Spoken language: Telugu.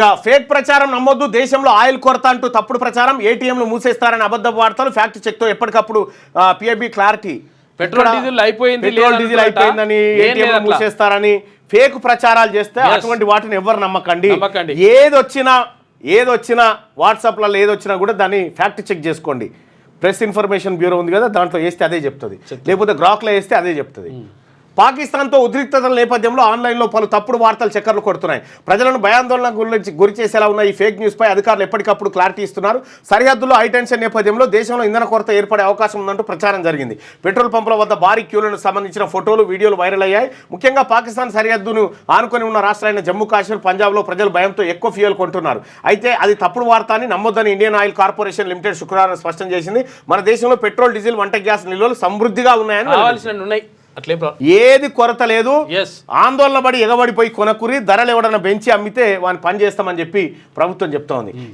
ఇక ఫేక్ ప్రచారం నమ్మొద్దు, దేశంలో ఆయిల్ కొరత అంటూ తప్పుడు ప్రచారం, ఏటీఎంలు మూసేస్తారని అబద్ధ వార్తలు, ఫ్యాక్ట్ చెక్ తో ఎప్పటికప్పుడు పిఐబి క్లారిటీ. పెట్రోల్ డీజిల్ అయిపోయిందని, ఏటీఎంలు మూసేస్తారని ఫేక్ ప్రచారాలు చేస్తే అటువంటి వాటిని ఎవరు నమ్మకండి. ఏదొచ్చినా వాట్సాప్లలో ఏదొచ్చినా కూడా దాన్ని ఫ్యాక్ట్ చెక్ చేసుకోండి. ప్రెస్ ఇన్ఫర్మేషన్ బ్యూరో ఉంది కదా, దాంట్లో వేస్తే అదే చెప్తుంది, లేకపోతే గ్రాక్లో వేస్తే అదే చెప్తుంది. పాకిస్తాన్తో ఉద్రిక్తతల నేపథ్యంలో ఆన్లైన్లో పలు తప్పుడు వార్తలు చక్కర్లు కొడుతున్నాయి. ప్రజలను భయాందోళనకు గురి చేసేలా ఉన్న ఈ ఫేక్ న్యూస్పై అధికారులు ఎప్పటికప్పుడు క్లారిటీ ఇస్తున్నారు. సరిహద్దులో హైటెన్షన్ నేపథ్యంలో దేశంలో ఇంధన కొరత ఏర్పడే అవకాశం ఉందంటూ ప్రచారం జరిగింది. పెట్రోల్ పంపుల వద్ద భారీ క్యూలకు సంబంధించిన ఫోటోలు, వీడియోలు వైరల్ అయ్యాయి. ముఖ్యంగా పాకిస్తాన్ సరిహద్దును ఆనుకొని ఉన్న రాష్ట్రాలైన జమ్మూ కాశ్మీర్, పంజాబ్లో ప్రజలు భయంతో ఎక్కువ ఫ్యూయల్ కొంటున్నారు. అయితే అది తప్పుడు వార్త అని నమ్మొద్దని ఇండియన్ ఆయిల్ కార్పొరేషన్ లిమిటెడ్ శుక్రవారం స్పష్టం చేసింది. మన దేశంలో పెట్రోల్, డీజిల్, వంట గ్యాస్ నిల్వలు సమృద్ధిగా ఉన్నాయని, ఏది కొరత లేదు, ఆందోళన పడి ఎగబడిపోయి కొనకురి, ధరలు ఎవడన్నా పెంచి అమ్మితే వాని పని చేస్తామని చెప్పి ప్రభుత్వం చెప్తోంది.